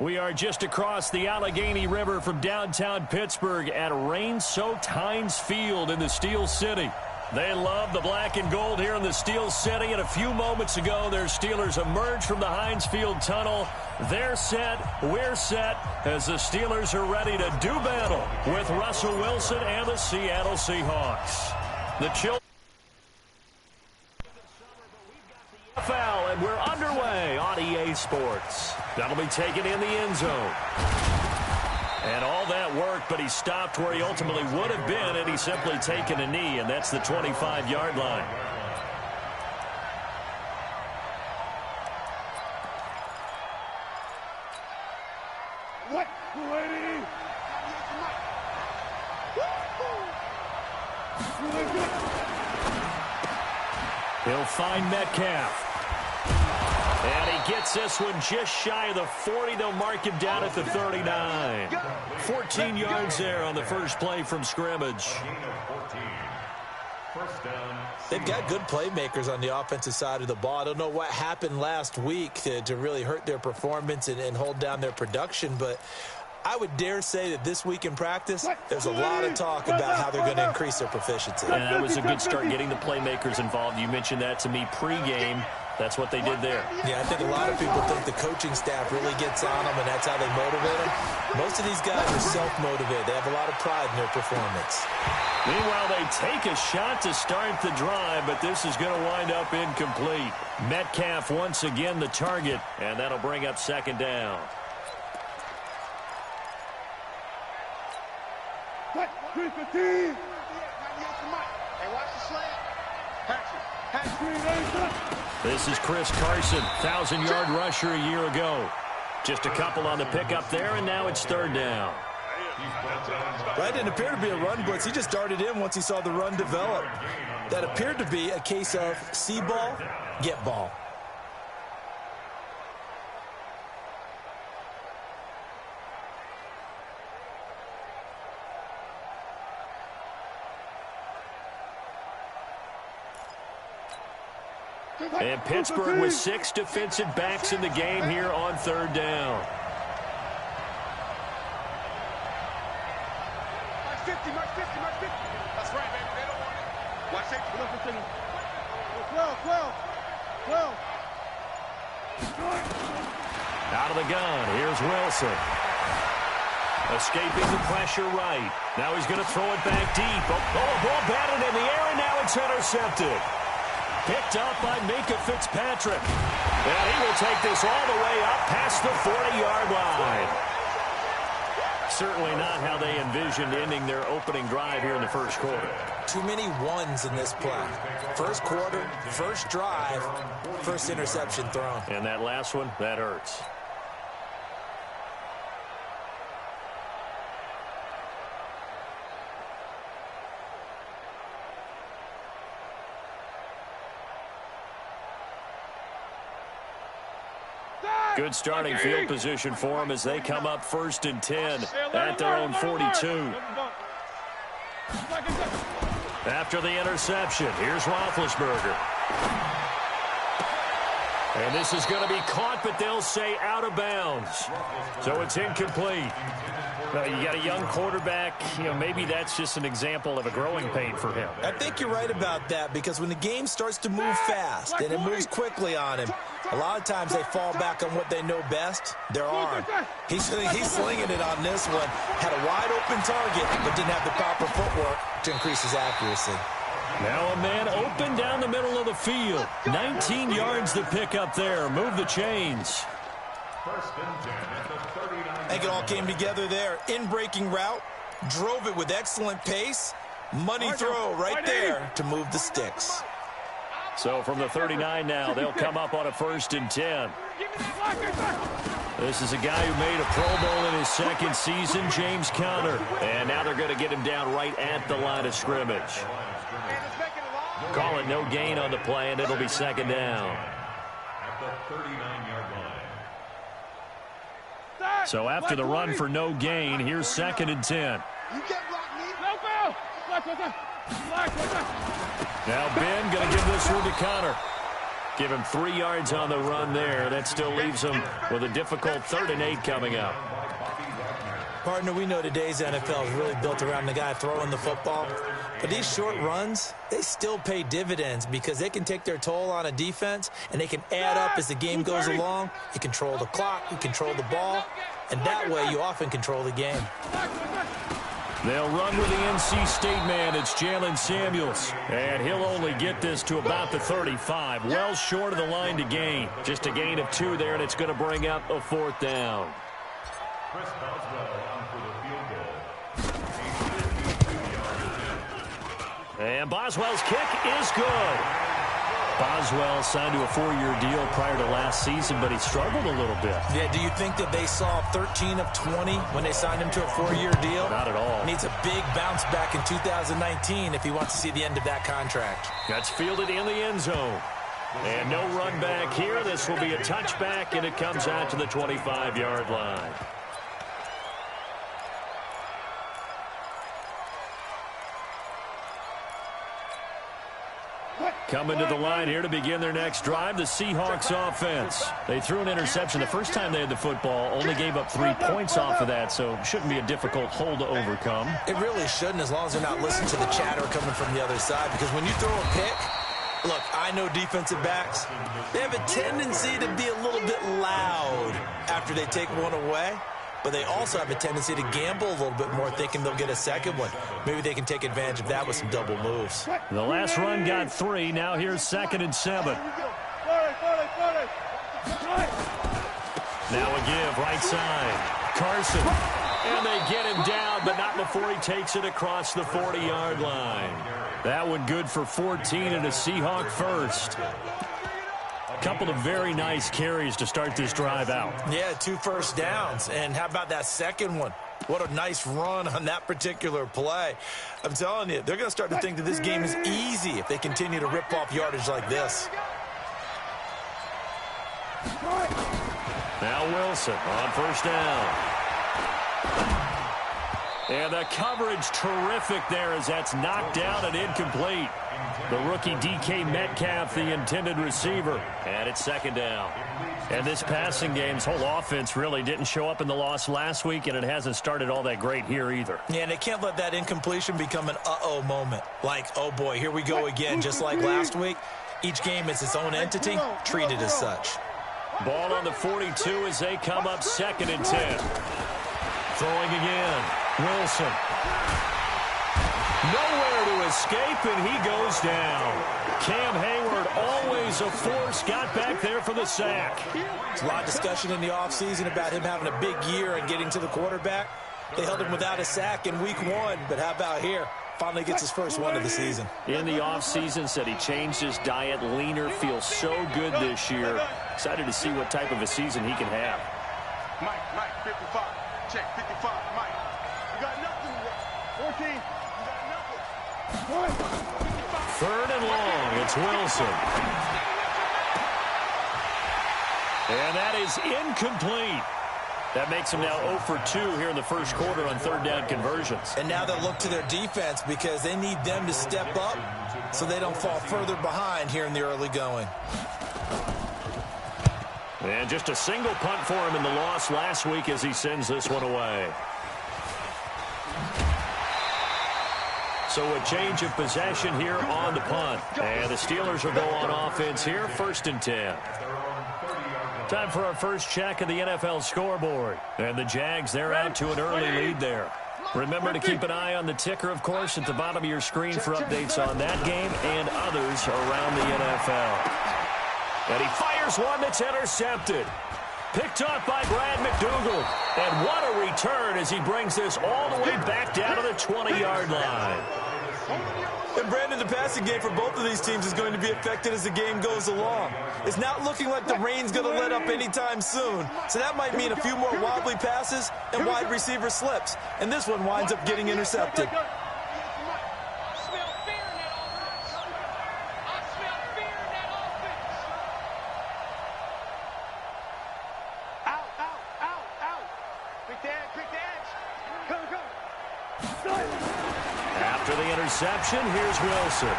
We are just across the Allegheny River from downtown Pittsburgh at rain-soaked Heinz Field in the Steel City. They love the black and gold here in the Steel City, and a few moments ago, their Steelers emerged from the Heinz Field tunnel. They're set, we're set, as the Steelers are ready to do battle with Russell Wilson and the Seattle Seahawks. The children foul, and we're underway on EA Sports. That'll be taken in the end zone. And all that worked, but he stopped where he ultimately would have been, and he's simply taken a knee, and that's the 25-yard line. What, lady? He'll find Metcalf. And he gets this one just shy of the 40. They'll mark him down at the 39. 14 yards there on the first play from scrimmage. They've got good playmakers on the offensive side of the ball. I don't know what happened last week to really hurt their performance and hold down their production, but I would dare say that this week in practice, there's a lot of talk about how they're going to increase their proficiency. And that was a good start, getting the playmakers involved. You mentioned that to me pregame. That's what they did there. Yeah, I think a lot of people think the coaching staff really gets on them, and that's how they motivate them. Most of these guys are self-motivated. They have a lot of pride in their performance. Meanwhile, they take a shot to start the drive, but this is going to wind up incomplete. Metcalf once again the target, and that'll bring up second down. What? 315. Hey, watch the slant. This is Chris Carson, 1,000-yard rusher a year ago. Just a couple on the pickup there, and now it's third down. Right, didn't appear to be a run blitz. He just darted in once he saw the run develop. That appeared to be a case of see ball, get ball. And Pittsburgh with 6 defensive backs in the game here on third down. Mark 50, Mark 50, Mark 50. That's right, baby. They don't want it. Watch it. 12. Out of the gun, here's Wilson. Escaping the pressure right. Now he's going to throw it back deep. Oh, a ball batted in the air, and now it's intercepted. Picked up by Minka Fitzpatrick. And he will take this all the way up past the 40-yard line. Certainly not how they envisioned ending their opening drive here in the first quarter. Too many ones in this play. First quarter, first drive, first interception thrown. And that last one, that hurts. Good starting field position for them as they come up 1st and 10 at their own 42. After the interception, here's Roethlisberger. And this is going to be caught, but they'll say out of bounds. So it's incomplete. You got a young quarterback, maybe that's just an example of a growing pain for him. I think you're right about that, because when the game starts to move fast and it moves quickly on him, a lot of times they fall back on what they know best, their arm. He's slinging it on this one. Had a wide open target, but didn't have the proper footwork to increase his accuracy. Now a man open down the middle of the field. 19 yards to pick up there. Move the chains. I think it all came together there. In-breaking route, drove it with excellent pace. Money throw right there to move the sticks. So from the 39 now, they'll come up on a 1st and 10. This is a guy who made a Pro Bowl in his second season, James Conner. And now they're going to get him down right at the line of scrimmage. Call it no gain on the play, and it'll be second down. At the 39-yard line. So after the run for no gain, here's 2nd and 10. Now Ben going to give this one to Conner. Give him 3 yards on the run there. That still leaves him with a difficult 3rd and 8 coming up. Partner, we know today's NFL is really built around the guy throwing the football. But these short runs, they still pay dividends because they can take their toll on a defense, and they can add up as the game goes along. You control the clock, you control the ball, and that way you often control the game. They'll run with the NC State man. It's Jalen Samuels. And he'll only get this to about the 35. Well short of the line to gain. Just a gain of 2 there, and it's going to bring up a 4th down. And Boswell's kick is good. Boswell signed to a 4-year deal prior to last season, but he struggled a little bit. Yeah, do you think that they saw 13 of 20 when they signed him to a 4-year deal? Not at all. Needs a big bounce back in 2019 if he wants to see the end of that contract. That's fielded in the end zone. And no run back here. This will be a touchback, and it comes out to the 25-yard line. Coming to the line here to begin their next drive, the Seahawks offense. They threw an interception the first time they had the football, only gave up 3 points off of that, so shouldn't be a difficult hole to overcome. It really shouldn't, as long as they're not listening to the chatter coming from the other side, because when you throw a pick, look, I know defensive backs, they have a tendency to be a little bit loud after they take one away. But they also have a tendency to gamble a little bit more, thinking they'll get a second one. Maybe they can take advantage of that with some double moves. The last run got 3. Now here's 2nd and 7. Now a give, right side. Carson. And they get him down, but not before he takes it across the 40-yard line. That one good for 14 and a Seahawk first. A couple of very nice carries to start this drive out. Yeah, 2 first downs. And how about that second one? What a nice run on that particular play. I'm telling you, they're going to start to think that this game is easy if they continue to rip off yardage like this. Now Wilson on first down. And the coverage terrific there as that's knocked down and incomplete. The rookie DK Metcalf, the intended receiver. And it's 2nd down. And this passing game's whole offense really didn't show up in the loss last week, and it hasn't started all that great here either. Yeah, and they can't let that incompletion become an uh-oh moment. Like, oh boy, here we go again, just like last week. Each game is its own entity, treated as such. Ball on the 42 as they come up 2nd and 10. Throwing again. Wilson. Nowhere to escape, and he goes down. Cam Hayward, always a force, got back there for the sack. There's a lot of discussion in the offseason about him having a big year and getting to the quarterback. They held him without a sack in week 1, but how about here? Finally gets his first one of the season. In the offseason, said he changed his diet, leaner, feels so good this year. Excited to see what type of a season he can have. Mike, 55. Check, 55, Mike. You got nothing. 14. You got nothing. 3rd and long. It's Wilson. And that is incomplete. That makes them now 0 for 2 here in the first quarter on 3rd down conversions. And now they'll look to their defense because they need them to step up so they don't fall further behind here in the early going. And just a single punt for him in the loss last week as he sends this one away. So a change of possession here on the punt. And the Steelers will go on offense here, 1st and 10. Time for our first check of the NFL scoreboard. And the Jags, they're out to an early lead there. Remember to keep an eye on the ticker, of course, at the bottom of your screen for updates on that game and others around the NFL. And he fires one that's intercepted. Picked off by Brad McDougal. And what a return as he brings this all the way back down to the 20-yard line. And Brandon, the passing game for both of these teams is going to be affected as the game goes along. It's not looking like the rain's going to let up anytime soon. So that might mean a few more wobbly passes and wide receiver slips. And this one winds up getting intercepted. After the interception, here's Wilson.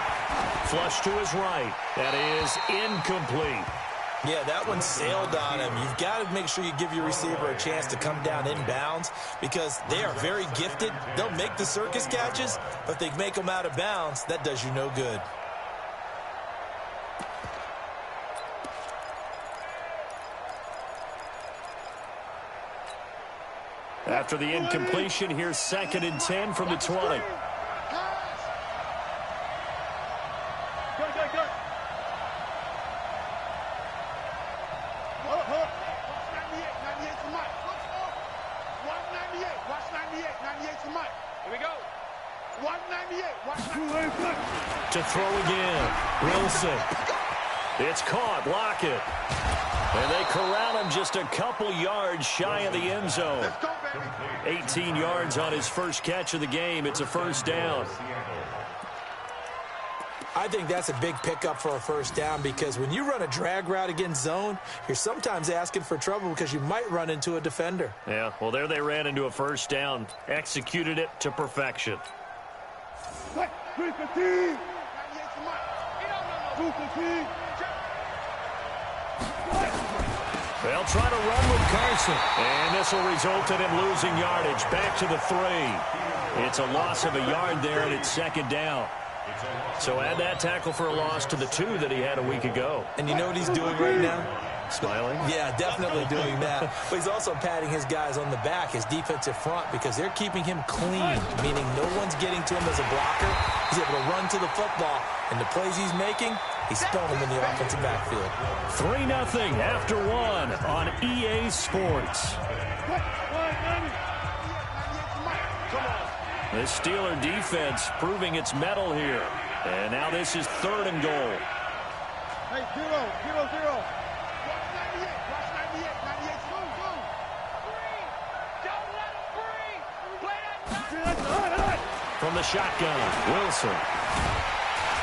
Flush to his right. That is incomplete. Yeah, that one sailed on him. You've got to make sure you give your receiver a chance to come down inbounds because they are very gifted. They'll make the circus catches, but if they make them out of bounds, that does you no good. After the incompletion, here's 2nd and 10 from the 20. To throw again. Wilson. It's caught. Lockett. And they corral him just a couple yards shy of the end zone. 18 yards on his first catch of the game. It's a first down. I think that's a big pickup for a first down because when you run a drag route against zone, you're sometimes asking for trouble because you might run into a defender. Yeah, well, there they ran into a first down. Executed it to perfection. They'll try to run with Carson. And this will result in him losing yardage. Back to the 3. It's a loss of a yard there, and it's 2nd down. So add that tackle for a loss to the 2 that he had a week ago. And you know what he's doing right now? Smiling? Yeah, definitely doing that. But he's also patting his guys on the back, his defensive front, because they're keeping him clean, meaning no one's getting to him as a blocker. He's able to run to the football, and the plays he's making, he's throwing them in the offensive backfield. 3-0 after 1 on EA Sports. The Steeler defense proving its mettle here. And now this is 3rd and goal. Hey, 0-0-0. From the shotgun, Wilson.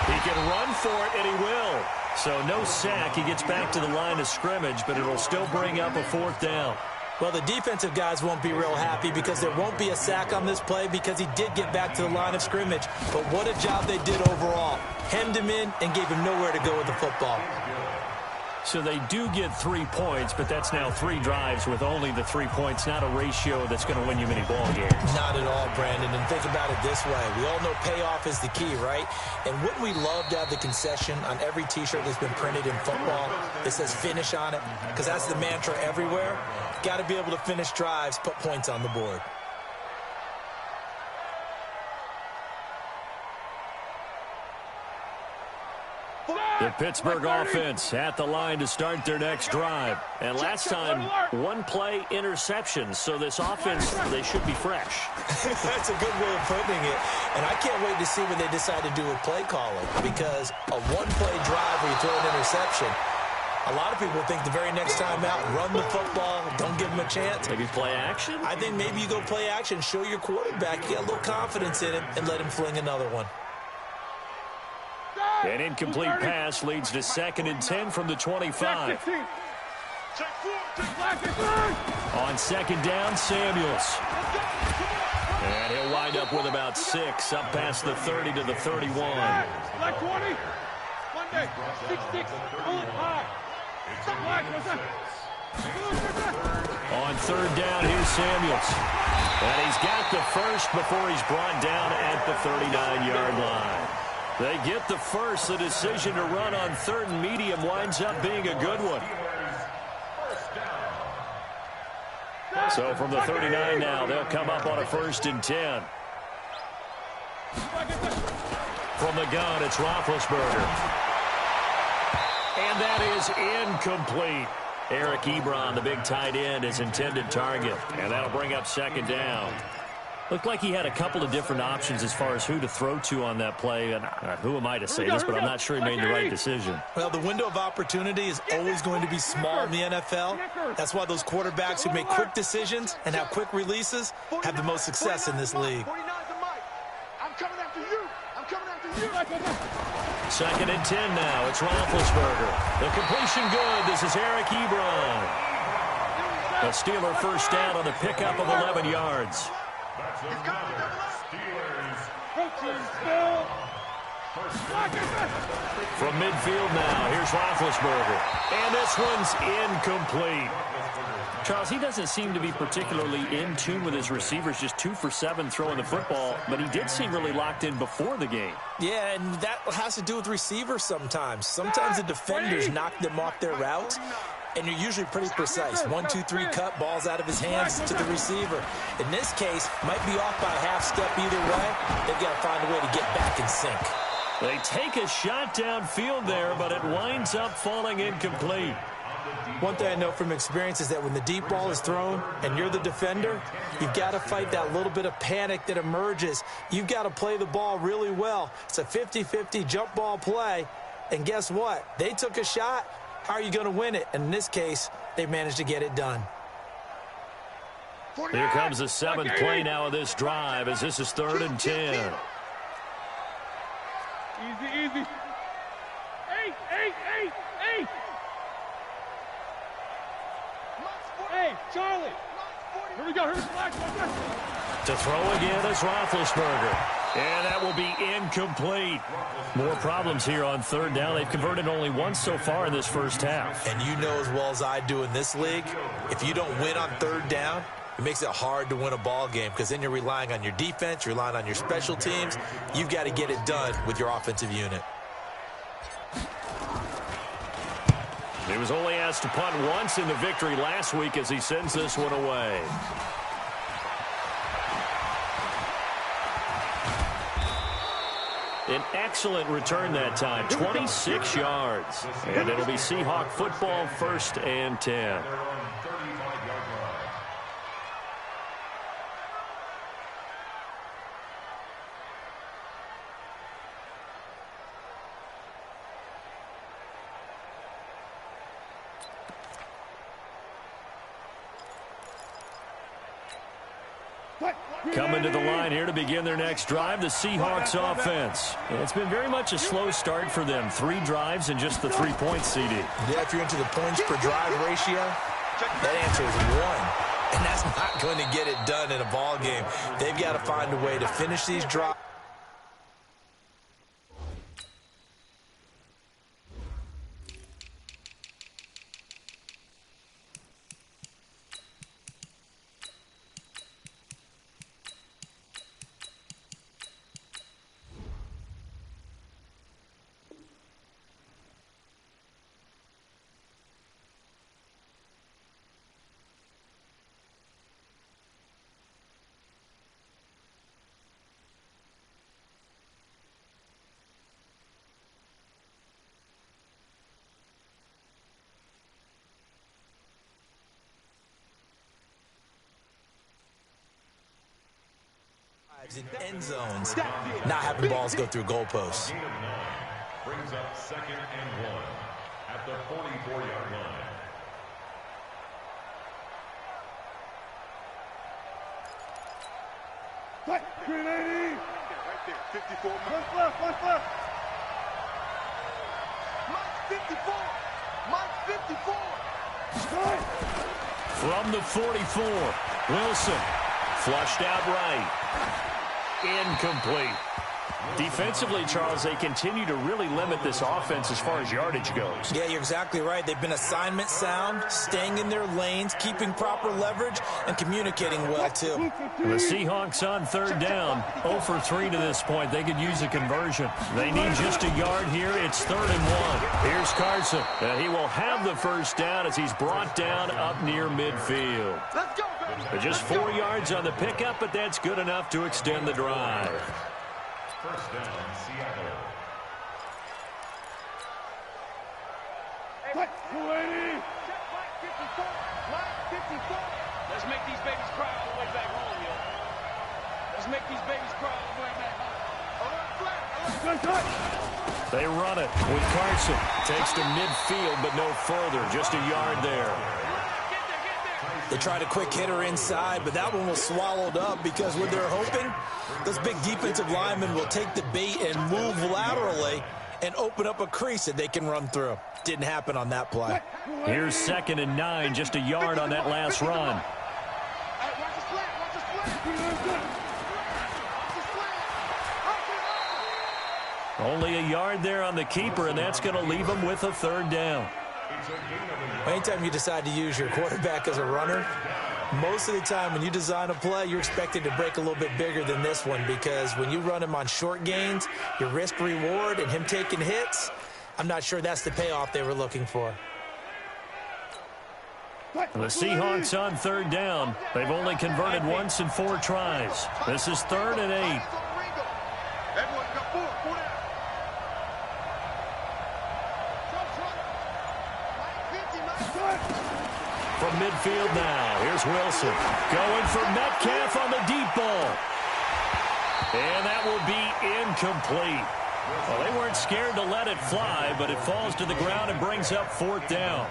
He can run for it, and he will. So no sack. He gets back to the line of scrimmage, but it'll still bring up a 4th down. Well, the defensive guys won't be real happy because there won't be a sack on this play because he did get back to the line of scrimmage. But what a job they did overall. Hemmed him in and gave him nowhere to go with the football. So they do get 3 points, but that's now 3 drives with only the 3 points, not a ratio that's going to win you many ball games. Not at all, Brandon. And think about it this way. We all know payoff is the key, right? And wouldn't we love to have the concession on every T-shirt that's been printed in football that says finish on it? Because that's the mantra everywhere. Got to be able to finish drives, put points on the board. The Pittsburgh offense at the line to start their next drive. And last time, 1-play interception. So this offense, they should be fresh. That's a good way of putting it. And I can't wait to see when they decide to do a play calling. Because a 1-play drive where you throw an interception, a lot of people think the very next time out, run the football, don't give him a chance. Maybe play action? I think maybe you go play action, show your quarterback, you got a little confidence in him, and let him fling another one. An incomplete pass leads to 2nd and 10 from the 25. On 2nd down, Samuels. And he'll wind up with about 6, up past the 30 to the 31. Black 20. Monday. 6-6. On 3rd down, here's Samuels. And he's got the first before he's brought down at the 39-yard line. They get the first. The decision to run on 3rd and medium winds up being a good one. So from the 39 now, they'll come up on a 1st and 10. From the gun, it's Roethlisberger. And that is incomplete. Eric Ebron, the big tight end, is intended target. And that'll bring up 2nd down. Looked like he had a couple of different options as far as who to throw to on that play. And who am I to say this, but I'm not sure he made the right decision. Well, the window of opportunity is always going to be small in the NFL. That's why those quarterbacks who make quick decisions and have quick releases have the most success in this league. I'm coming after you. I'm coming after you. 2nd and 10 now. It's Roethlisberger. The completion good. This is Eric Ebron. A Steeler first down on the pickup of 11 yards. From midfield now, here's Roethlisberger. And this one's incomplete. Charles, he doesn't seem to be particularly in tune with his receivers, just 2 for 7 throwing the football, but he did seem really locked in before the game. Yeah, and that has to do with receivers sometimes. Sometimes the defenders knock them off their routes, and you're usually pretty precise. 1, 2, 3 cut, balls out of his hands to the receiver. In this case, might be off by a half step either way. They've got to find a way to get back in sync. They take a shot downfield there, but it winds up falling incomplete. One thing I know from experience is that when the deep ball is thrown and you're the defender, you've got to fight that little bit of panic that emerges. You've got to play the ball really well. It's a 50-50 jump ball play, and guess what? They took a shot. How are you going to win it? And in this case, they managed to get it done. Here comes the 7th play now of this drive as this is 3rd and 10. Easy. 8. Hey, Charlie. Here we go. Here's flag. To throw again is Roethlisberger. And that will be incomplete. More problems here on 3rd down. They've converted only once so far in this first half. And you know as well as I do in this league, if you don't win on 3rd down, it makes it hard to win a ball game because then you're relying on your defense, you're relying on your special teams. You've got to get it done with your offensive unit. He was only asked to punt once in the victory last week as he sends this one away. An excellent return that time, 26 yards. And it'll be Seahawk football, 1st and 10. Coming to the line here to begin their next drive, the Seahawks offense. It's been very much a slow start for them. 3 drives and just the 3 points, CD. Yeah, if you're into the points per drive ratio, that answer is 1. And that's not going to get it done in a ball game. They've got to find a way to finish these drives. In end zones, not having balls go through goalposts. Brings up 2nd and 1 at the 44-yard line. Green 80. Right there, 54. Left. Mike 54. From the 44, Wilson flushed out right. Incomplete. Defensively, Charles, they continue to really limit this offense as far as yardage goes. Yeah, you're exactly right. They've been assignment sound, staying in their lanes, keeping proper leverage, and communicating well, too. The Seahawks on 3rd down, 0 for 3 to this point. They could use a conversion. They need just a yard here. It's 3rd and 1. Here's Carson. He will have the first down as he's brought down up near midfield. Let's go, baby. Just 4 yards on the pickup, but that's good enough to extend the drive. 1st down, Seattle. What? 280. Let's make these babies cry all the way back home, yo. Let's make these babies cry all the way back home. They run it with Carson. Takes to midfield, but no further. Just a yard there. They tried a quick hitter inside, but that one was swallowed up because what they're hoping, those big defensive linemen will take the bait and move laterally and open up a crease that they can run through. Didn't happen on that play. Here's 2nd and 9, just a yard on that last run. Only a yard there on the keeper, and that's going to leave him with a third down. Anytime you decide to use your quarterback as a runner, most of the time when you design a play, you're expected to break a little bit bigger than this one, because when you run him on short gains, your risk-reward and him taking hits, I'm not sure that's the payoff they were looking for. The Seahawks on third down. They've only converted once in 4 tries. This is 3rd and 8. From midfield now, here's Wilson. Going for Metcalf on the deep ball. And that will be incomplete. Well, they weren't scared to let it fly, but it falls to the ground and brings up 4th down.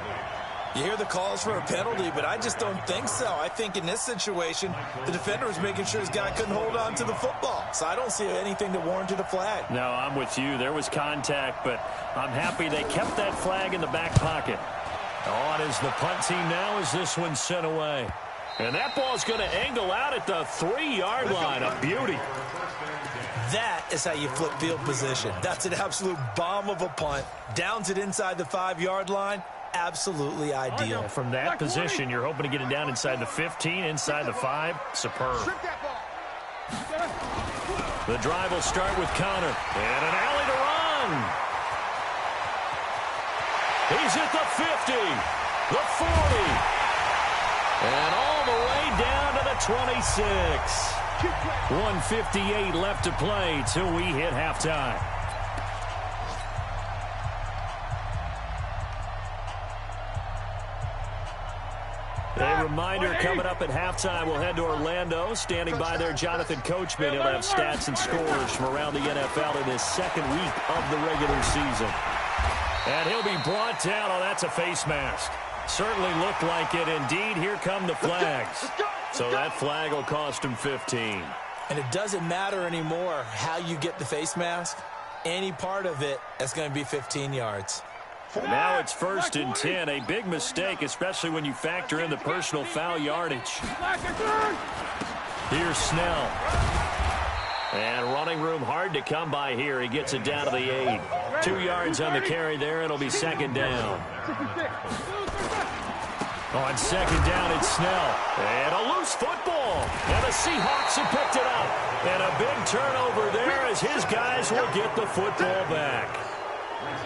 You hear the calls for a penalty, but I just don't think so. I think in this situation, the defender was making sure his guy couldn't hold on to the football. So I don't see anything that warranted a flag. No, I'm with you. There was contact, but I'm happy they kept that flag in the back pocket. On is the punt team now as this one's sent away. And that ball's going to angle out at the 3-yard line. A beauty. That is how you flip field position. That's an absolute bomb of a punt. Downs it inside the 5-yard line. Absolutely ideal. From that position, you're hoping to get it down inside the 15, inside the 5. Superb. The drive will start with Connor. And an alley to run. He's at the 50, the 40, and all the way down to the 26. 1:58 left to play till we hit halftime. A reminder coming up at halftime, we'll head to Orlando. Standing by there, Jonathan Coachman. He'll have stats and scores from around the NFL in his 2nd week of the regular season. And he'll be brought down. Oh, that's a face mask. Certainly looked like it. Indeed, here come the flags. So that flag will cost him 15. And it doesn't matter anymore how you get the face mask. Any part of it, that's going to be 15 yards. Now it's 1st and 10. A big mistake, especially when you factor in the personal foul yardage. Here's Snell. And running room hard to come by here. He gets it down to the 8. 2 yards on the carry there. It'll be 2nd down. On 2nd down, it's Snell. And a loose football. And the Seahawks have picked it up. And a big turnover there as his guys will get the football back.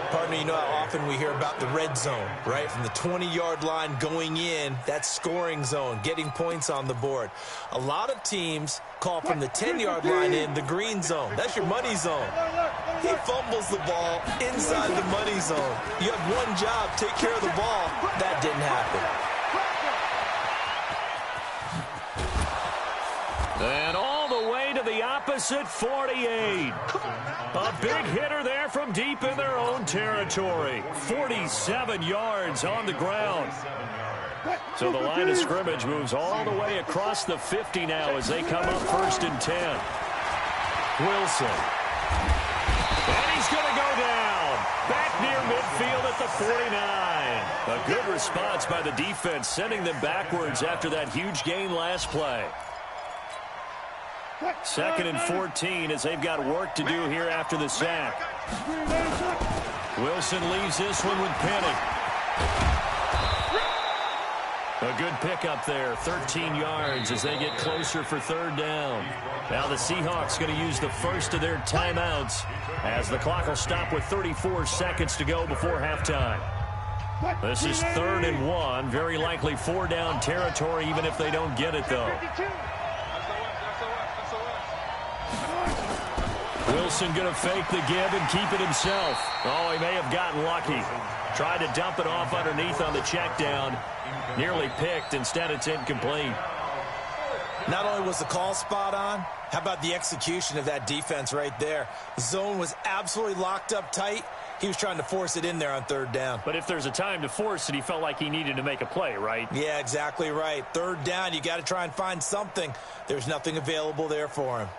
Pardon me, you know how often we hear about the red zone, right? From the 20-yard line going in, that's scoring zone, getting points on the board. A lot of teams call from the 10-yard line in the green zone. That's your money zone. He fumbles the ball inside the money zone. You have one job, take care of the ball. That didn't happen. And all the way to the opposite 48. A big hitter there from deep in their own territory. 47 yards on the ground. So the line of scrimmage moves all the way across the 50 now as they come up 1st and 10. Wilson. And he's going to go down. Back near midfield at the 49. A good response by the defense, sending them backwards after that huge gain last play. 2nd and 14 as they've got work to do here after the sack. Wilson leaves this one with Penny. A good pickup there, 13 yards as they get closer for 3rd down. Now the Seahawks going to use the first of their timeouts as the clock will stop with 34 seconds to go before halftime. This is 3rd and 1, very likely 4-down territory even if they don't get it though. Wilson going to fake the give and keep it himself. Oh, he may have gotten lucky. Tried to dump it off underneath on the check down. Nearly picked. Instead, it's incomplete. Not only was the call spot on, how about the execution of that defense right there? The zone was absolutely locked up tight. He was trying to force it in there on 3rd down. But if there's a time to force it, he felt like he needed to make a play, right? Yeah, exactly right. 3rd down, you got to try and find something. There's nothing available there for him.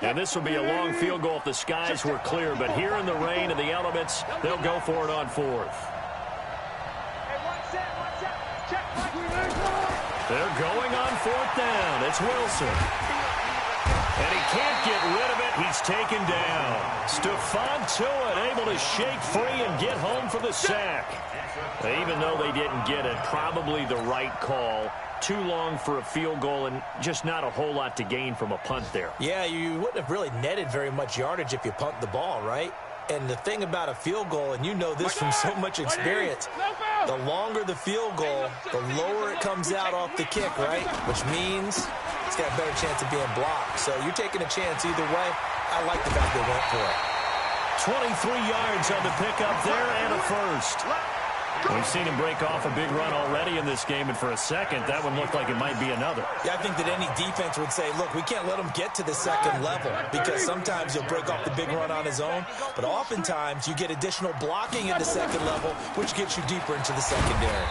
And this will be a long field goal if the skies were clear. But here in the rain and the elements, they'll go for it on 4th. They're going on 4th down. It's Wilson. And he can't get rid of it. He's taken down. Stephon Tuitt able to shake free and get home for the sack. Even though they didn't get it, probably the right call. Too long for a field goal and just not a whole lot to gain from a punt there. Yeah, you wouldn't have really netted very much yardage if you punt the ball, right? And the thing about a field goal, and you know this from so much experience, the longer the field goal, the lower it comes out off the kick, right? Which means it's got a better chance of being blocked. So you're taking a chance either way. I like the fact they went for it. 23 yards on the pickup there and a first. We've seen him break off a big run already in this game, and for a second, that one looked like it might be another. Yeah, I think that any defense would say, look, we can't let him get to the second level, because sometimes he'll break off the big run on his own, but oftentimes you get additional blocking at the second level, which gets you deeper into the secondary.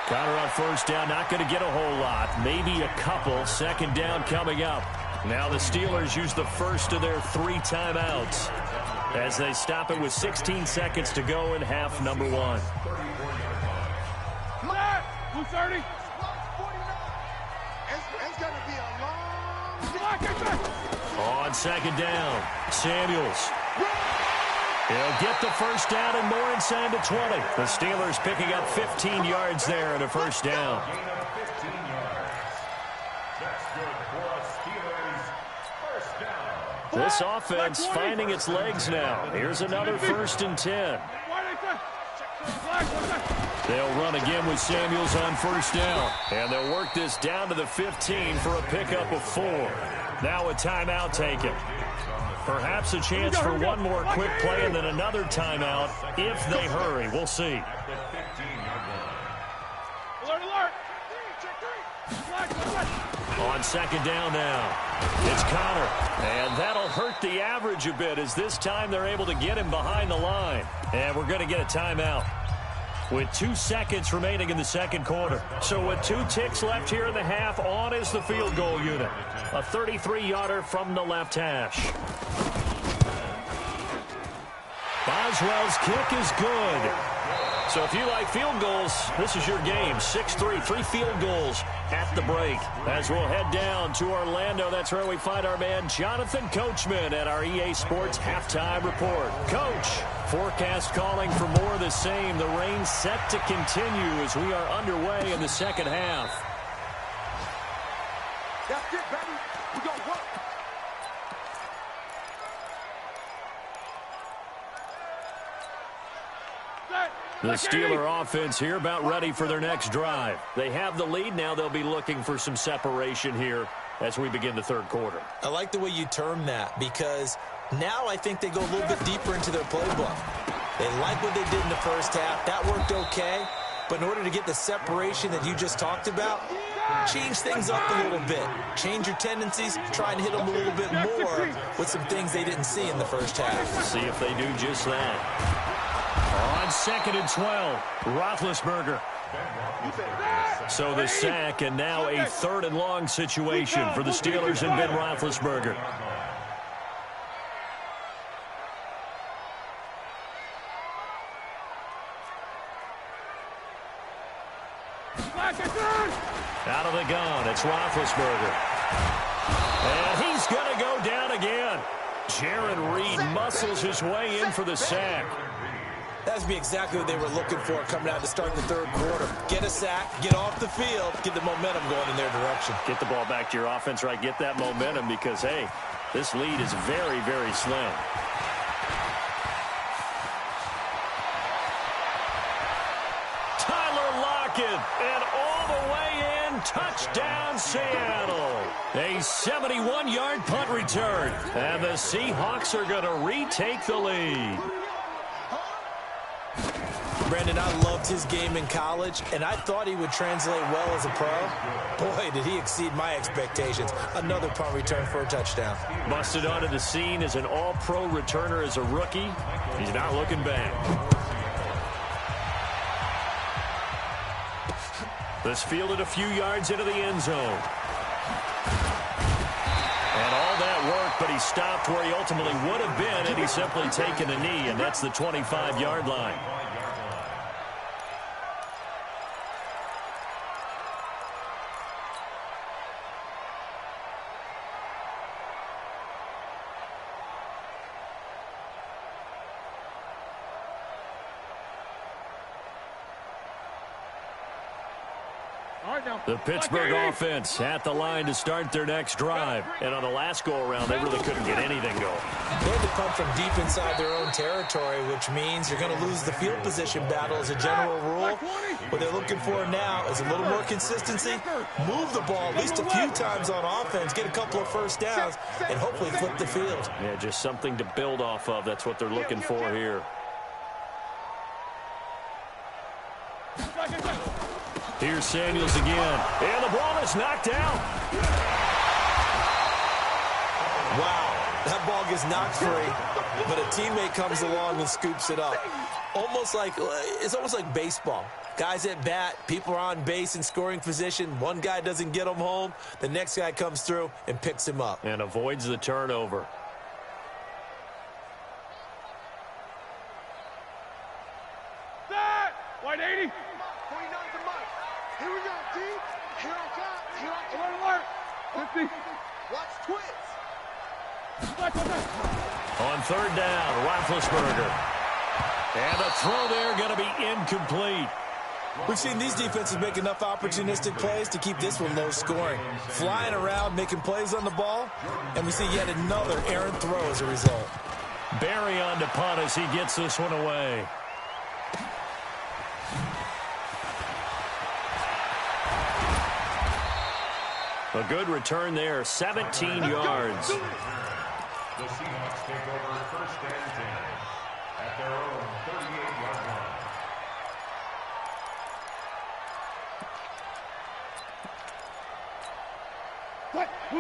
Connor on 1st down, not going to get a whole lot, maybe a couple. 2nd down coming up. Now the Steelers use the first of their 3 timeouts as they stop it with 16 seconds to go in half number 1. 230. It's going to be a long... On 2nd down, Samuels. He'll get the first down and more inside the 20. The Steelers picking up 15 yards there and a first down. This offense finding its legs now. Here's another 1st and 10. They'll run again with Samuels on 1st down. And they'll work this down to the 15 for a pickup of 4. Now a timeout taken. Perhaps a chance for one more quick play and then another timeout if they hurry. We'll see. Alert, alert. On 2nd down now, it's Connor. And that'll hurt the average a bit as this time they're able to get him behind the line. And we're going to get a timeout with 2 seconds remaining in the 2nd quarter. So with 2 ticks left here in the half, on is the field goal unit. A 33-yarder from the left hash. Boswell's kick is good. So if you like field goals, this is your game. 6-3, 3 field goals at the break. As we'll head down to Orlando, that's where we find our man Jonathan Coachman at our EA Sports Halftime Report. Coach, forecast calling for more of the same. The rain set to continue as we are underway in the 2nd half. That's it, baby. We gonna work. The Steeler offense here about ready for their next drive. They have the lead. Now they'll be looking for some separation here as we begin the 3rd quarter. I like the way you term that because now I think they go a little bit deeper into their playbook. They like what they did in the 1st half. That worked okay. But in order to get the separation that you just talked about, change things up a little bit. Change your tendencies. Try and hit them a little bit more with some things they didn't see in the 1st half. See if they do just that. On 2nd and 12, Roethlisberger. So the sack, and now a 3rd and long situation for the Steelers and Ben Roethlisberger. Out of the gun, it's Roethlisberger. And he's going to go down again. Jaron Reed muscles his way in for the sack. That's be exactly what they were looking for coming out to start the 3rd quarter. Get a sack, get off the field, get the momentum going in their direction. Get the ball back to your offense, right? Get that momentum because, hey, this lead is very, very slim. Tyler Lockett, and all the way in, touchdown Seattle. A 71-yard punt return, and the Seahawks are going to retake the lead. Brandon, I loved his game in college, and I thought he would translate well as a pro. Boy, did he exceed my expectations. Another punt return for a touchdown. Busted onto the scene as an all-pro returner as a rookie. He's not looking back. This fielded a few yards into the end zone. And all that worked, but he stopped where he ultimately would have been had he simply taken a knee, and that's the 25-yard line. The Pittsburgh offense at the line to start their next drive. And on the last go-around, they really couldn't get anything going. They had to come from deep inside their own territory, which means you're going to lose the field position battle as a general rule. What they're looking for now is a little more consistency, move the ball at least a few times on offense, get a couple of first downs, and hopefully flip the field. Yeah, just something to build off of. That's what they're looking for here. Here's Samuels again. And the ball is knocked out. Wow, that ball gets knocked free, but a teammate comes along and scoops it up. It's almost like baseball. Guys at bat, people are on base in scoring position. One guy doesn't get him home. The next guy comes through and picks him up. And avoids the turnover. White 80. 49 to Mike. Here we go, D. Here I come. Here I come. Alert, alert. 50. Watch twits. On third down, Roethlisberger. And the throw there going to be incomplete. We've seen these defenses make enough opportunistic plays to keep this one low scoring. Flying around, making plays on the ball, and we see yet another errant throw as a result. Barry on to punt as he gets this one away. A good return there, 17 yards. The Seahawks take over first and 10 at their own 38-yard line.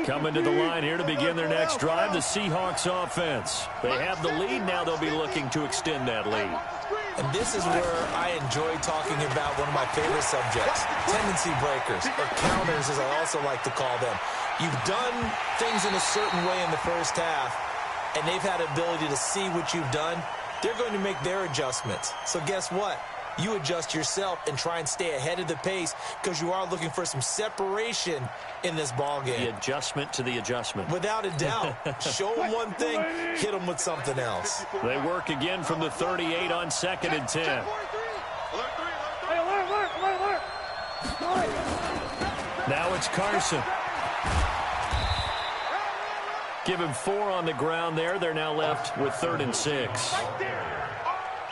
Coming to the line here to begin their next drive, the Seahawks offense. They have the lead, now they'll be looking to extend that lead. And this is where I enjoy talking about one of my favorite subjects, tendency breakers, or counters as I also like to call them. You've done things in a certain way in the first half, and they've had ability to see what you've done. They're going to make their adjustments. So guess what? You adjust yourself and try and stay ahead of the pace because you are looking for some separation in this ball game. The adjustment to the adjustment. Without a doubt. Show them one thing, hit them with something else. They work again from the 38 on 2nd and 10. Now it's Carson. Give him 4 on the ground there. They're now left with 3rd and 6.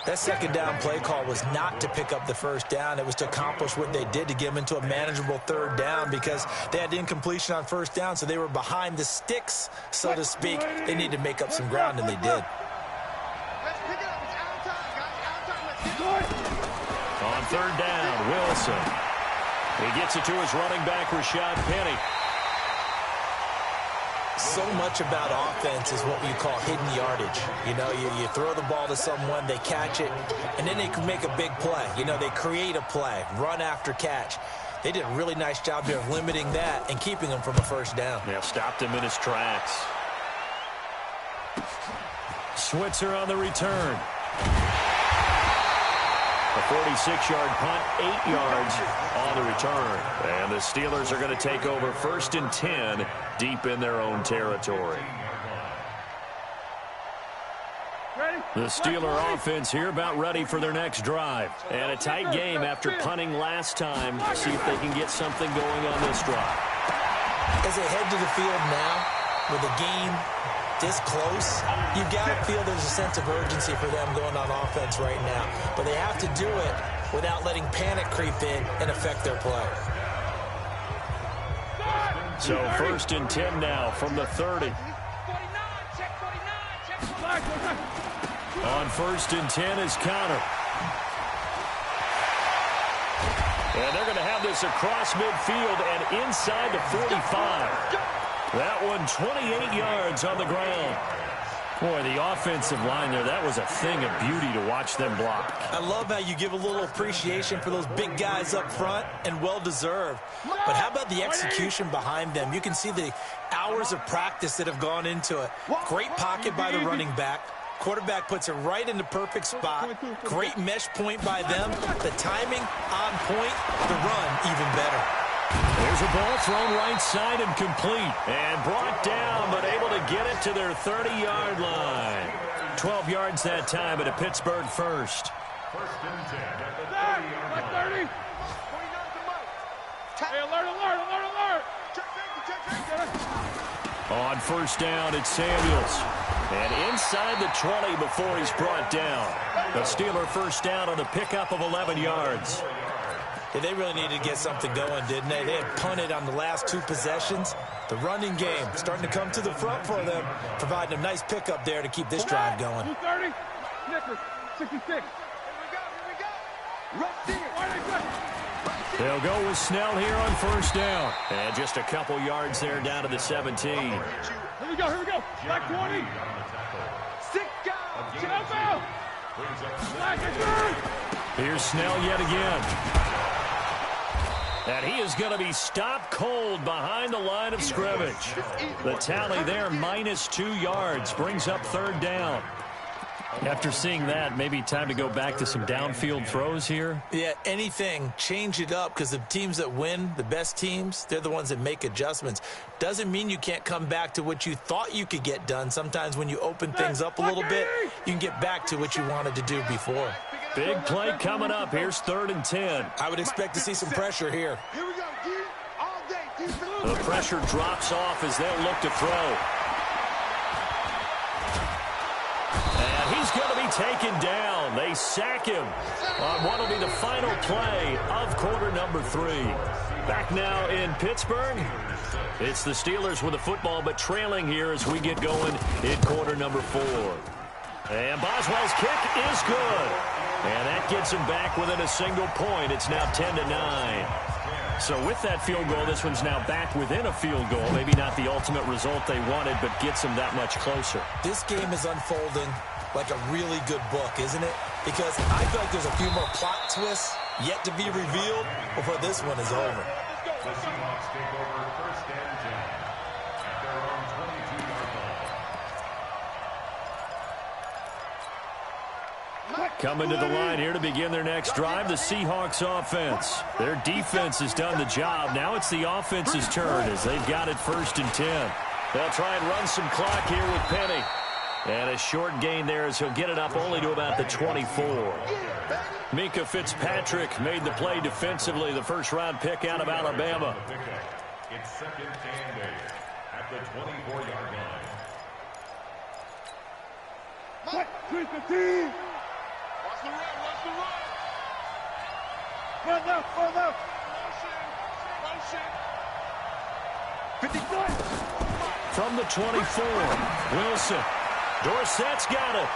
That second down play call was not to pick up the first down. It was to accomplish what they did to get them into a manageable 3rd down because they had incompletion on first down, so they were behind the sticks, so to speak. They needed to make up some ground, and they did. On 3rd down, Wilson. He gets it to his running back, Rashad Penny. So much about offense is what you call hidden yardage. You know, you throw the ball to someone, they catch it, and then they can make a big play. You know, they create a play, run after catch. They did a really nice job here of limiting that and keeping them from a first down. Yeah, stopped him in his tracks. Switzer on the return. A 46-yard punt, 8 yards on the return. And the Steelers are going to take over 1st and 10 deep in their own territory. The Steeler offense here about ready for their next drive. And a tight game after punting last time. See if they can get something going on this drive. As they head to the field now with a game this close, you got to feel there's a sense of urgency for them going on offense right now. But they have to do it without letting panic creep in and affect their play. So 1st and 10 now from the 30. On 1st and 10 is Connor. And they're going to have this across midfield and inside the 45. That one 28 yards on the ground. Boy, the offensive line there, that was a thing of beauty to watch them block. I love how you give a little appreciation for those big guys up front, and well-deserved. But how about the execution behind them? You can see the hours of practice that have gone into it. Great pocket by the running back. Quarterback puts it right in the perfect spot. Great mesh point by them. The timing on point. The run even better. There's a ball thrown right side and complete. And brought down, but able to get it to their 30-yard line. 12 yards that time at a Pittsburgh first. 1st and 10 at the 30-yard line. Hey, alert, alert, alert, alert. On first down, it's Samuels. And inside the 20 before he's brought down. The Steeler first down on a pickup of 11 yards. Yeah, they really needed to get something going, didn't they? They had punted on the last 2 possessions. The running game starting to come to the front for them, providing a nice pickup there to keep this drive going. 230, Snickers, 66. Here we go. They'll go with Snell here on first down. And just a couple yards there down to the 17. Here we go. Black 20. Sick guy. Here's Snell yet again. And he is going to be stopped cold behind the line of scrimmage. The tally there, -2 yards, brings up third down. After seeing that, maybe time to go back to some downfield throws here. Yeah, anything, change it up, because the teams that win, the best teams, they're the ones that make adjustments. Doesn't mean you can't come back to what you thought you could get done. Sometimes when you open things up a little bit, you can get back to what you wanted to do before. Big play coming up. Here's 3rd and 10. I would expect to see some pressure here. Here we go, D. All day. The pressure drops off as they'll look to throw. And he's going to be taken down. They sack him on what will be the final play of quarter number 3. Back now in Pittsburgh. It's the Steelers with the football, but trailing here as we get going in quarter number 4. And Boswell's kick is good. And that gets him back within a single point. It's now 10-9. So with that field goal, this one's now back within a field goal. Maybe not the ultimate result they wanted, but gets them that much closer. This game is unfolding like a really good book, isn't it? Because I feel like there's a few more plot twists yet to be revealed before this one is over. The Seahawks take over first and 10 at their own 22-yard line. Coming to the line here to begin their next drive, the Seahawks offense. Their defense has done the job. Now it's the offense's turn as they've got it 1st and 10. They'll try and run some clock here with Penny. And a short gain there as he'll get it up only to about the 24. Mika Fitzpatrick made the play defensively, the first-round pick out of Alabama. It's 2nd and 8 at the 24-yard line. Watch the run. Far left. Motion. 50-foot. From the 24, Wilson. Dorsett's got it.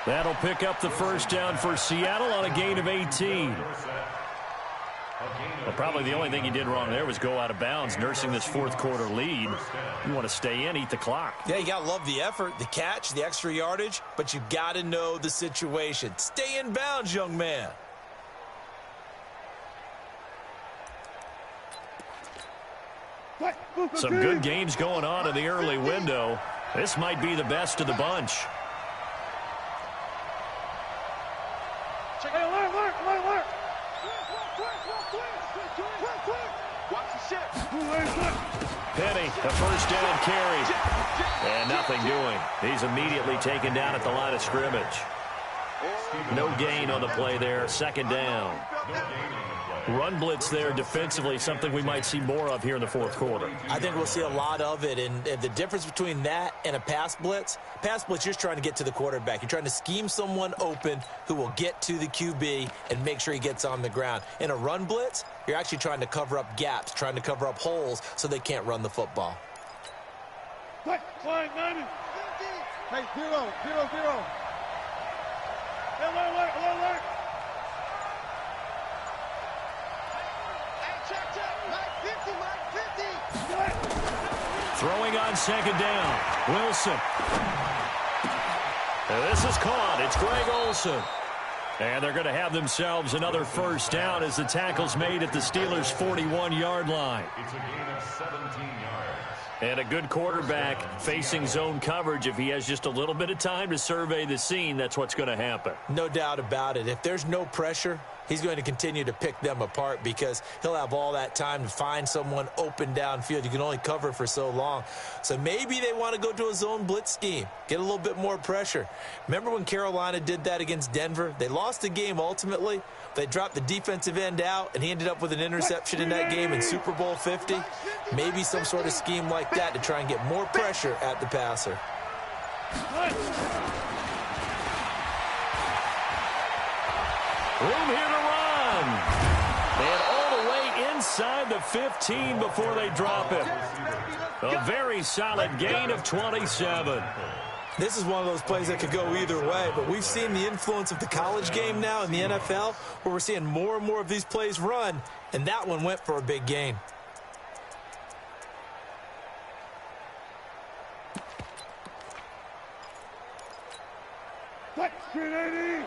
That'll pick up the first down for Seattle on a gain of 18. Well, probably the only thing he did wrong there was go out of bounds, nursing this 4th quarter lead. You want to stay in, eat the clock. Yeah, you got to love the effort, the catch, the extra yardage, but you got to know the situation. Stay in bounds, young man. Some good games going on in the early window. This might be the best of the bunch. Hey, alert. Watch the ship. Penny, the first down carry. And nothing doing. He's immediately taken down at the line of scrimmage. No gain on the play there. 2nd down. Run blitz there defensively, something we might see more of here in the 4th quarter. I think we'll see a lot of it, and the difference between that and a pass blitz, you're just trying to get to the quarterback. You're trying to scheme someone open who will get to the QB and make sure he gets on the ground. In a run blitz, you're actually trying to cover up gaps, trying to cover up holes so they can't run the football. Flying 90. Hey, 0. Alert. Throwing on 2nd down. Wilson. And this is caught. It's Greg Olsen. And they're going to have themselves another first down as the tackle's made at the Steelers' 41-yard line. It's a gain of 17 yards. And a good quarterback facing zone coverage. If he has just a little bit of time to survey the scene, that's what's going to happen. No doubt about it. If there's no pressure, he's going to continue to pick them apart because he'll have all that time to find someone open downfield. You can only cover for so long. So maybe they want to go to a zone blitz scheme, get a little bit more pressure. Remember when Carolina did that against Denver? They lost the game ultimately. They dropped the defensive end out, and he ended up with an interception in that game in Super Bowl 50. Maybe some sort of scheme like that to try and get more pressure at the passer. Room here to run. And all the way inside the 15 before they drop it. A very solid gain of 27. This is one of those plays that could go either way, but we've seen the influence of the college game now in the NFL, where we're seeing more and more of these plays run, and that one went for a big gain. What? 380.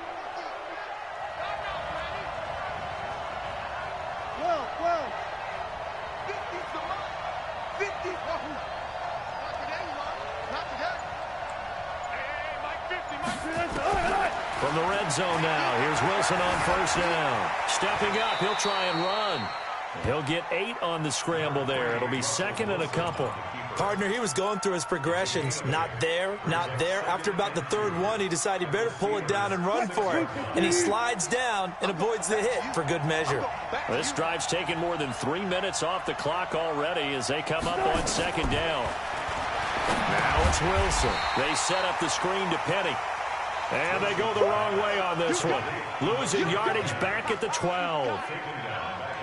Well. 50's the mark. 50. Not today, Ron. Not today. Hey, Mike 50, Mike 50. From the red zone now, here's Wilson on first down. Stepping up, he'll try and run. He'll get 8 on the scramble there. It'll be second and a couple. Partner, he was going through his progressions. Not there, not there. After about the third one, he decided he better pull it down and run for it. And he slides down and avoids the hit for good measure. This drive's taken more than 3 minutes off the clock already as they come up on second down. Now it's Wilson. They set up the screen to Penny. And they go the wrong way on this one. Losing yardage back at the 12.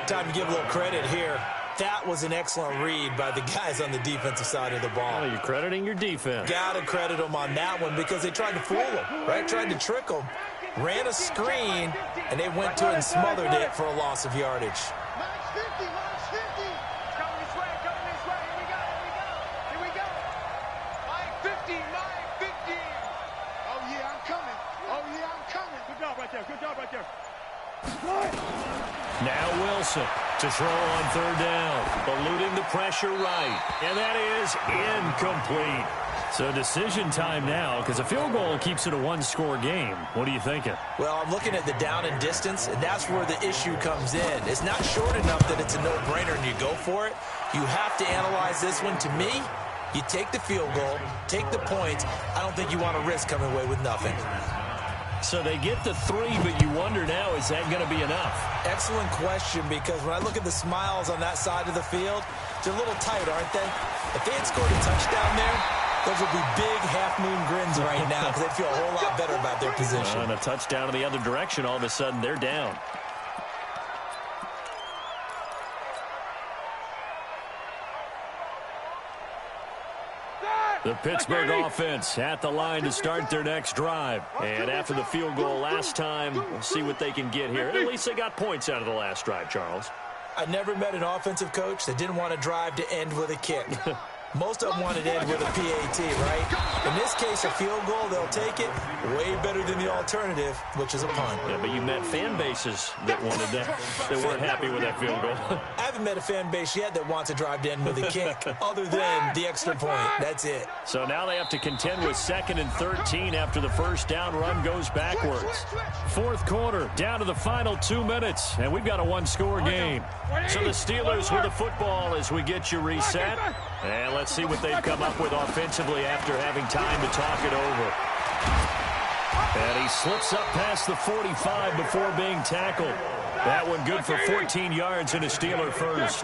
Time to give a little credit here. That was an excellent read by the guys on the defensive side of the ball. Oh, you're crediting your defense. Got to credit them on that one because they tried to fool them, right? Tried to trick them. Ran a screen, and they went to it and smothered it for a loss of yardage. Mike's 50. Coming this way. Here we go. Mike 50. Oh, yeah, I'm coming. Good job right there. Now Wilson to throw on third down. Eluding the pressure right. And that is incomplete. So decision time now because a field goal keeps it a one-score game. What are you thinking? Well, I'm looking at the down and distance, and that's where the issue comes in. It's not short enough that it's a no-brainer and you go for it. You have to analyze this one. To me, you take the field goal, take the points. I don't think you want to risk coming away with nothing. So they get the 3, but you wonder now, is that going to be enough? Excellent question, because when I look at the smiles on that side of the field, they're a little tight, aren't they? If they had scored a touchdown there, those would be big half-moon grins right now because they'd feel a whole lot better about their position. And a touchdown in the other direction, all of a sudden they're down. The Pittsburgh offense at the line to start their next drive. And after the field goal last time, we'll see what they can get here. At least they got points out of the last drive, Charles. I never met an offensive coach that didn't want a drive to end with a kick. Most of them wanted to end with a PAT, right? In this case, a field goal, they'll take it. Way better than the alternative, which is a punt. Yeah, but you met fan bases that wanted that, that weren't happy with that field goal. I haven't met a fan base yet that wants a drive to end with a kick, other than the extra point. That's it. So now they have to contend with 2nd and 13 after the first down run goes backwards. Fourth quarter, down to the final 2 minutes, and we've got a one-score game. So the Steelers with the football as we get you reset. And let's see what they've come up with offensively after having time to talk it over. And he slips up past the 45 before being tackled. That one good for 14 yards and a Steeler first.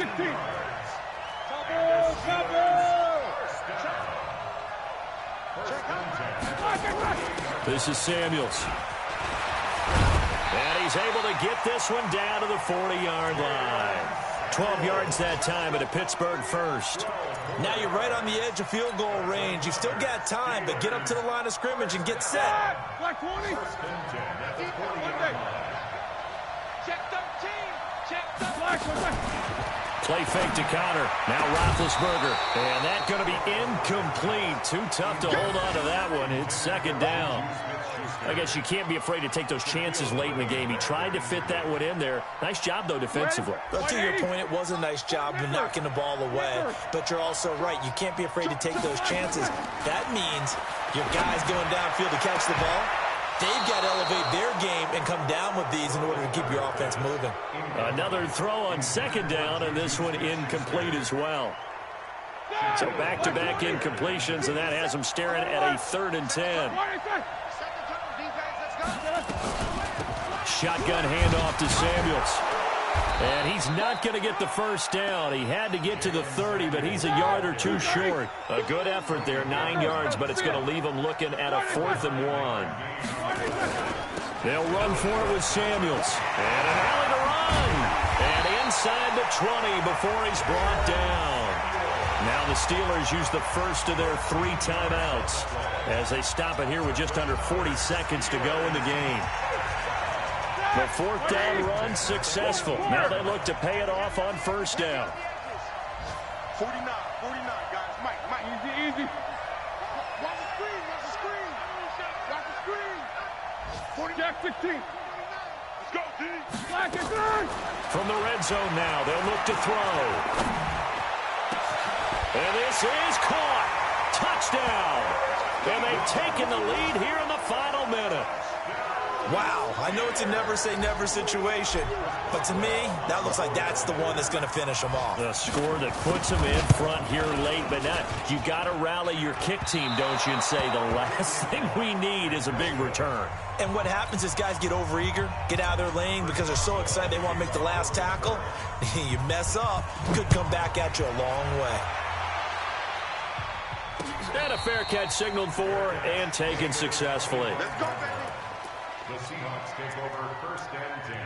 This is Samuels. And he's able to get this one down to the 40-yard line. 12 yards that time at a Pittsburgh first. Now you're right on the edge of field goal range. You've still got time, but get up to the line of scrimmage and get set. Black 20. Check 13. Check 13. Play fake to Connor. Now Roethlisberger. And that's going to be incomplete. Too tough to hold on to that one. It's second down. I guess you can't be afraid to take those chances late in the game. He tried to fit that one in there. Nice job, though, defensively. Well, to your point, it was a nice job of knocking the ball away. But you're also right. You can't be afraid to take those chances. That means your guy's going downfield to catch the ball. They've got to elevate their game and come down with these in order to keep your offense moving. Another throw on second down, and this one incomplete as well. So back-to-back incompletions, and that has them staring at a 3rd and 10. Shotgun handoff to Samuels. And he's not going to get the first down. He had to get to the 30, but he's a yard or two short. A good effort there, 9 yards, but it's going to leave him looking at a 4th and 1. They'll run for it with Samuels. And an alley to run. And inside the 20 before he's brought down. Now the Steelers use the first of their 3 timeouts as they stop it here with just under 40 seconds to go in the game. The 4th down run successful. Now they look to pay it off on 1st down. 49, guys. Mike. Easy. Watch the screen. Watch the screen. 40, Jack 16. Let's go, D. Black and third. From the red zone now, they'll look to throw. And this is caught. Touchdown. And they've taken the lead here in the final minute. Wow, I know it's a never-say-never situation, but to me, that looks like that's the one that's going to finish them off. The score that puts them in front here late, but not. You got to rally your kick team, don't you, and say the last thing we need is a big return. And what happens is guys get overeager, get out of their lane because they're so excited they want to make the last tackle. You mess up, could come back at you a long way. And a fair catch signaled for and taken successfully. Let's go, baby. The Seahawks take over 1st and 10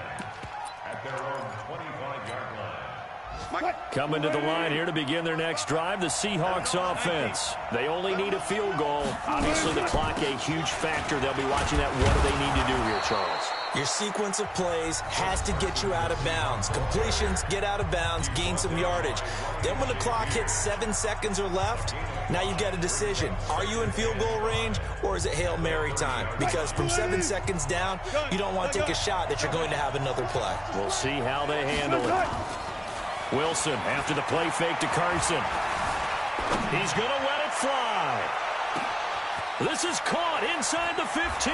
at their own 25-yard line. Coming to the line here to begin their next drive, the Seahawks offense. They only need a field goal. Obviously, the clock a huge factor. They'll be watching that. What do they need to do here, Charles? Your sequence of plays has to get you out of bounds. Completions, get out of bounds, gain some yardage. Then when the clock hits 7 seconds or left, now you've got a decision. Are you in field goal range or is it Hail Mary time? Because from 7 seconds down, you don't want to take a shot that you're going to have another play. We'll see how they handle it. Wilson after the play fake to Carson. He's going to let it fly. This is caught inside the 15.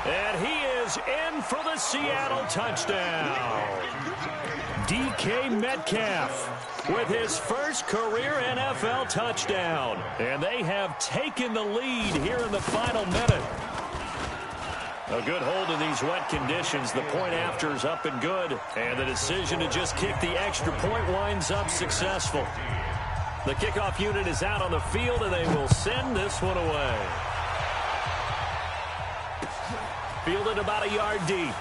And he is in for the Seattle touchdown. DK Metcalf with his first career NFL touchdown. And they have taken the lead here in the final minute. A good hold in these wet conditions. The point after is up and good. And the decision to just kick the extra point winds up successful. The kickoff unit is out on the field, and they will send this one away. Fielded about a yard deep.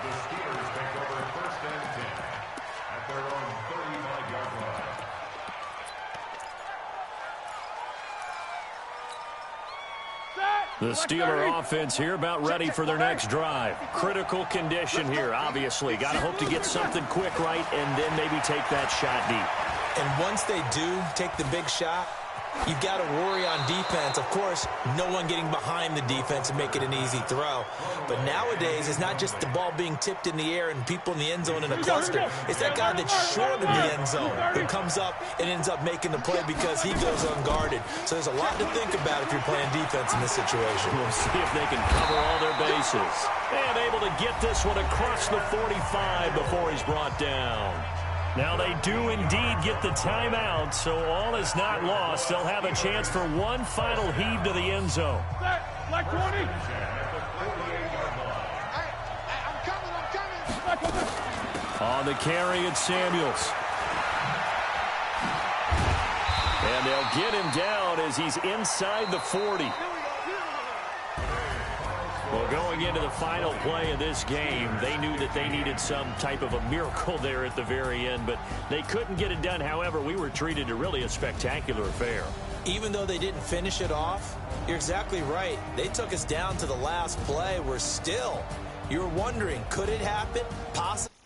The Steelers take over 1st and 10 at their own 35-yard line. The Steeler offense here about ready for their next drive. Critical condition here, obviously. Got to hope to get something quick right and then maybe take that shot deep. And once they do take the big shot, you've got to worry on defense. Of course, no one getting behind the defense and make it an easy throw. But nowadays, it's not just the ball being tipped in the air and people in the end zone in a cluster. It's that guy that's short of the end zone who comes up and ends up making the play because he goes unguarded. So there's a lot to think about if you're playing defense in this situation. We'll see if they can cover all their bases. And able to get this one across the 45 before he's brought down. Now they do indeed get the timeout, so all is not lost. They'll have a chance for one final heave to the end zone. Like 20. On the carry, it's Samuels. And they'll get him down as he's inside the 40. Well, going into the final play of this game, they knew that they needed some type of a miracle there at the very end, but they couldn't get it done. However, we were treated to really a spectacular affair. Even though they didn't finish it off, you're exactly right. They took us down to the last play. We're still, you're wondering, could it happen? Possibly.